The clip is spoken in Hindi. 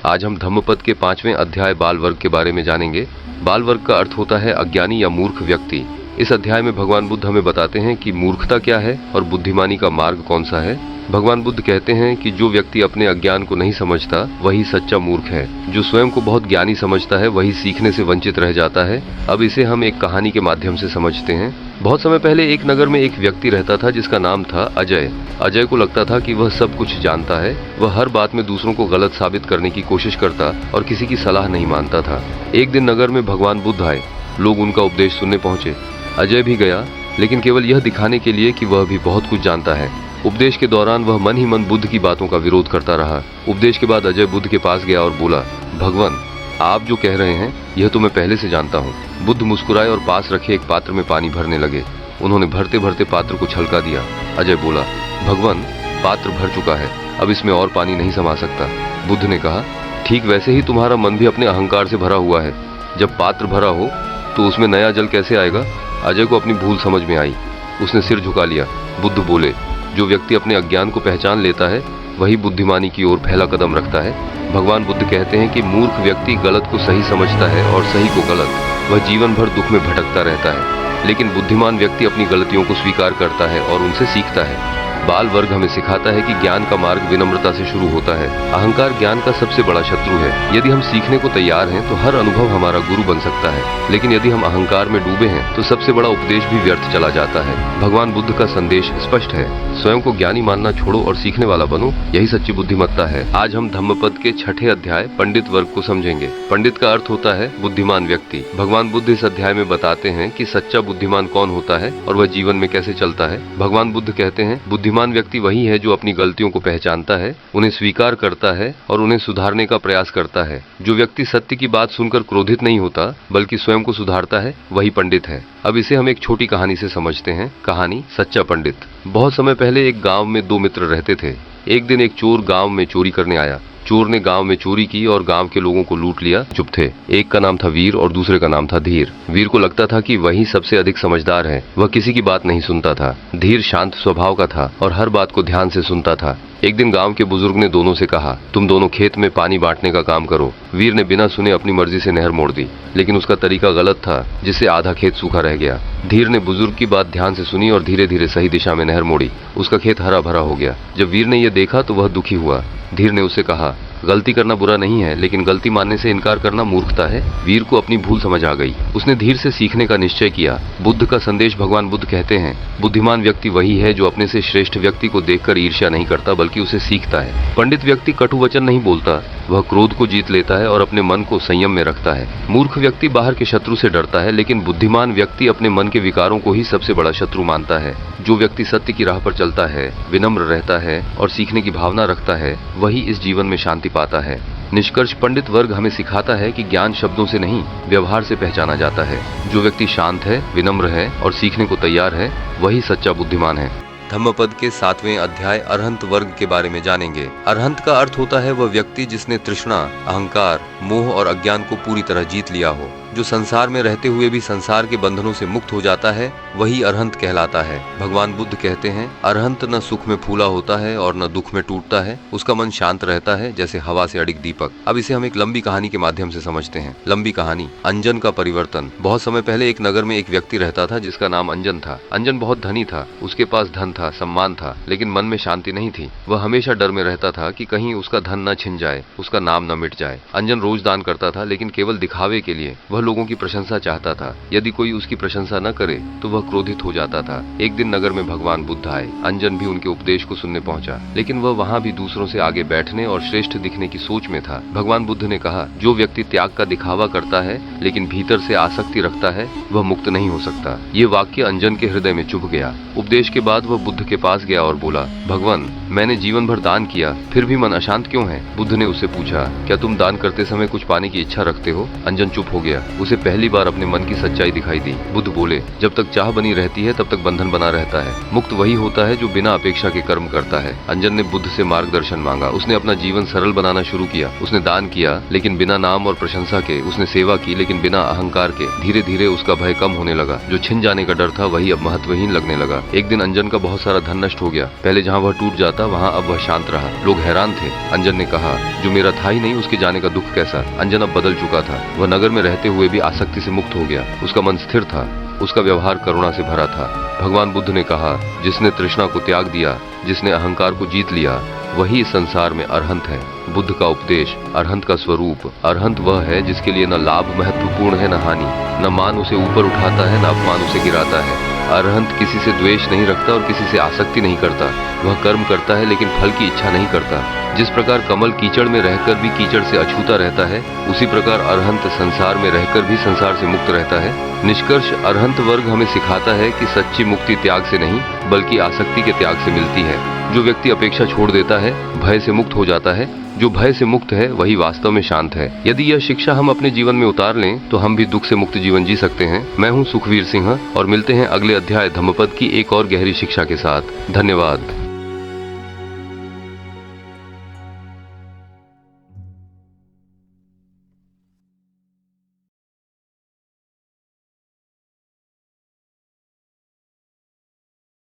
आज हम धम्मपद के 5वें अध्याय बाल वर्ग के बारे में जानेंगे। बाल वर्ग का अर्थ होता है अज्ञानी या मूर्ख व्यक्ति। इस अध्याय में भगवान बुद्ध हमें बताते हैं कि मूर्खता क्या है और बुद्धिमानी का मार्ग कौन सा है। भगवान बुद्ध कहते हैं कि जो व्यक्ति अपने अज्ञान को नहीं समझता वही सच्चा मूर्ख है। जो स्वयं को बहुत ज्ञानी समझता है वही सीखने से वंचित रह जाता है। अब इसे हम एक कहानी के माध्यम से समझते हैं। बहुत समय पहले एक नगर में एक व्यक्ति रहता था जिसका नाम था अजय। अजय को लगता था कि वह सब कुछ जानता है। वह हर बात में दूसरों को गलत साबित करने की कोशिश करता और किसी की सलाह नहीं मानता था। एक दिन नगर में भगवान बुद्ध आए। लोग उनका उपदेश सुनने पहुंचे। अजय भी गया, लेकिन केवल यह दिखाने के लिए कि वह भी बहुत कुछ जानता है। उपदेश के दौरान वह मन ही मन बुद्ध की बातों का विरोध करता रहा। उपदेश के बाद अजय बुद्ध के पास गया और बोला, भगवान, आप जो कह रहे हैं यह तो मैं पहले से जानता हूँ। बुद्ध मुस्कुराए और पास रखे एक पात्र में पानी भरने लगे। उन्होंने भरते भरते पात्र को छलका दिया। अजय बोला, भगवान, पात्र भर चुका है, अब इसमें और पानी नहीं समा सकता। बुद्ध ने कहा, ठीक वैसे ही तुम्हारा मन भी अपने अहंकार से भरा हुआ है। जब पात्र भरा हो तो उसमें नया जल कैसे आएगा? अजय को अपनी भूल समझ में आई। उसने सिर झुका लिया। बुद्ध बोले, जो व्यक्ति अपने अज्ञान को पहचान लेता है वही बुद्धिमानी की ओर पहला कदम रखता है। भगवान बुद्ध कहते हैं कि मूर्ख व्यक्ति गलत को सही समझता है और सही को गलत। वह जीवन भर दुख में भटकता रहता है, लेकिन बुद्धिमान व्यक्ति अपनी गलतियों को स्वीकार करता है और उनसे सीखता है। बाल वर्ग हमें सिखाता है कि ज्ञान का मार्ग विनम्रता से शुरू होता है। अहंकार ज्ञान का सबसे बड़ा शत्रु है। यदि हम सीखने को तैयार हैं तो हर अनुभव हमारा गुरु बन सकता है, लेकिन यदि हम अहंकार में डूबे हैं तो सबसे बड़ा उपदेश भी व्यर्थ चला जाता है। भगवान बुद्ध का संदेश स्पष्ट है, स्वयं को ज्ञानी मानना छोड़ो और सीखने वाला बनो। यही सच्ची बुद्धिमत्ता है। आज हम धम्मपद के 6ठे अध्याय पंडित वर्ग को समझेंगे। पंडित का अर्थ होता है बुद्धिमान व्यक्ति। भगवान बुद्ध इस अध्याय में बताते हैं कि सच्चा बुद्धिमान कौन होता है और वह जीवन में कैसे चलता है। भगवान बुद्ध कहते हैं, बुद्धिमान व्यक्ति वही है जो अपनी गलतियों को पहचानता है, उन्हें स्वीकार करता है और उन्हें सुधारने का प्रयास करता है। जो व्यक्ति सत्य की बात सुनकर क्रोधित नहीं होता बल्कि स्वयं को सुधारता है वही पंडित है। अब इसे हम एक छोटी कहानी से समझते हैं। कहानी सच्चा पंडित। बहुत समय पहले एक गांव में दो मित्र रहते थे। एक दिन एक चोर गांव में चोरी करने आया। चोर ने गांव में चोरी की और गांव के लोगों को लूट लिया। चुप थे। एक का नाम था वीर और दूसरे का नाम था धीर। वीर को लगता था कि वही सबसे अधिक समझदार है। वह किसी की बात नहीं सुनता था। धीर शांत स्वभाव का था और हर बात को ध्यान से सुनता था। एक दिन गांव के बुजुर्ग ने दोनों से कहा, तुम दोनों खेत में पानी बांटने का काम करो। वीर ने बिना सुने अपनी मर्जी से नहर मोड़ दी, लेकिन उसका तरीका गलत था, जिससे आधा खेत सूखा रह गया। धीर ने बुजुर्ग की बात ध्यान से सुनी और धीरे धीरे सही दिशा में नहर मोड़ी। उसका खेत हरा भरा हो गया। जब वीर ने यह देखा तो वह दुखी हुआ। धीर ने उससे कहा, गलती करना बुरा नहीं है, लेकिन गलती मानने से इनकार करना मूर्खता है। वीर को अपनी भूल समझ आ गई। उसने धीर से सीखने का निश्चय किया। बुद्ध का संदेश भगवान बुद्ध कहते हैं, बुद्धिमान व्यक्ति वही है जो अपने से श्रेष्ठ व्यक्ति को देखकर ईर्ष्या नहीं करता बल्कि उसे सीखता है। पंडित व्यक्ति कटु वचन नहीं बोलता, वह क्रोध को जीत लेता है और अपने मन को संयम में रखता है। मूर्ख व्यक्ति बाहर के शत्रु से डरता है, लेकिन बुद्धिमान व्यक्ति अपने मन के विकारों को ही सबसे बड़ा शत्रु मानता है। जो व्यक्ति सत्य की राह पर चलता है, विनम्र रहता है और सीखने की भावना रखता है, वही इस जीवन में शांति पाता है। निष्कर्ष, पंडित वर्ग हमें सिखाता है कि ज्ञान शब्दों से नहीं, व्यवहार से पहचाना जाता है। जो व्यक्ति शांत है, विनम्र है और सीखने को तैयार है, वही सच्चा बुद्धिमान है। धम्मपद के 7वें अध्याय अरहंत वर्ग के बारे में जानेंगे। अरहंत का अर्थ होता है वह व्यक्ति जिसने तृष्णा, अहंकार, मोह और अज्ञान को पूरी तरह जीत लिया हो। जो संसार में रहते हुए भी संसार के बंधनों से मुक्त हो जाता है वही अरहंत कहलाता है। भगवान बुद्ध कहते हैं, अरहंत न सुख में फूला होता है और न दुख में टूटता है। उसका मन शांत रहता है जैसे हवा से अडिग दीपक। अब इसे हम एक लंबी कहानी के माध्यम से समझते हैं। लंबी कहानी, अंजन का परिवर्तन। बहुत समय पहले एक नगर में एक व्यक्ति रहता था जिसका नाम अंजन था। अंजन बहुत धनी था। उसके पास धन था, सम्मान था, लेकिन मन में शांति नहीं थी। वह हमेशा डर में रहता था कि कहीं उसका धन न छिन जाए, उसका नाम न मिट जाए। अंजन रोज दान करता था, लेकिन केवल दिखावे के लिए। वह लोगों की प्रशंसा चाहता था। यदि कोई उसकी प्रशंसा न करे तो वह क्रोधित हो जाता था। एक दिन नगर में भगवान बुद्ध आए। अंजन भी उनके उपदेश को सुनने पहुंचा, लेकिन वह वहां भी दूसरों से आगे बैठने और श्रेष्ठ दिखने की सोच में था। भगवान बुद्ध ने कहा, जो व्यक्ति त्याग का दिखावा करता है लेकिन भीतर से आसक्ति रखता है वह मुक्त नहीं हो सकता। ये वाक्य अंजन के हृदय में चुभ गया। उपदेश के बाद वह बुद्ध के पास गया और बोला, भगवान, मैंने जीवन भर दान किया, फिर भी मन अशांत क्यों है? बुद्ध ने उससे पूछा, क्या तुम दान करते समय कुछ पाने की इच्छा रखते हो? अंजन चुप हो गया। उसे पहली बार अपने मन की सच्चाई दिखाई दी। बुद्ध बोले, जब तक चाह बनी रहती है तब तक बंधन बना रहता है। मुक्त वही होता है जो बिना अपेक्षा के कर्म करता है। अंजन ने बुद्ध से मार्गदर्शन मांगा। उसने अपना जीवन सरल बनाना शुरू किया। उसने दान किया लेकिन बिना नाम और प्रशंसा के। उसने सेवा की लेकिन बिना अहंकार के। धीरे धीरे उसका भय कम होने लगा। जो छिन जाने का डर था वही अब महत्वहीन लगने लगा। एक दिन अंजन का बहुत सारा धन नष्ट हो गया। पहले जहाँ वह टूट जाता वहाँ अब वह शांत रहा। लोग हैरान थे। अंजन ने कहा, जो मेरा था ही नहीं उसके जाने का दुख कैसा। अंजन अब बदल चुका था। वह नगर में रहते हुए भी आसक्ति से मुक्त हो गया। उसका मन स्थिर था। उसका व्यवहार करुणा से भरा था। भगवान बुद्ध ने कहा, जिसने तृष्णा को त्याग दिया, जिसने अहंकार को जीत लिया, वही इस संसार में अरहंत है। बुद्ध का उपदेश, अरहंत का स्वरूप। अरहंत वह है जिसके लिए न लाभ महत्वपूर्ण है न हानि, न मान उसे ऊपर उठाता है न अपमान उसे गिराता है। अरहंत किसी से द्वेष नहीं रखता और किसी से आसक्ति नहीं करता। वह कर्म करता है लेकिन फल की इच्छा नहीं करता। जिस प्रकार कमल कीचड़ में रहकर भी कीचड़ से अछूता रहता है, उसी प्रकार अरहंत संसार में रहकर भी संसार से मुक्त रहता है। निष्कर्ष, अरहंत वर्ग हमें सिखाता है कि सच्ची मुक्ति त्याग से नहीं बल्कि आसक्ति के त्याग से मिलती है। जो व्यक्ति अपेक्षा छोड़ देता है, भय से मुक्त हो जाता है। जो भय से मुक्त है वही वास्तव में शांत है। यदि यह शिक्षा हम अपने जीवन में उतार लें तो हम भी दुख से मुक्त जीवन जी सकते हैं। मैं हूं सुखवीर सिंह और मिलते हैं अगले अध्याय धम्मपद की एक और गहरी शिक्षा के साथ। धन्यवाद।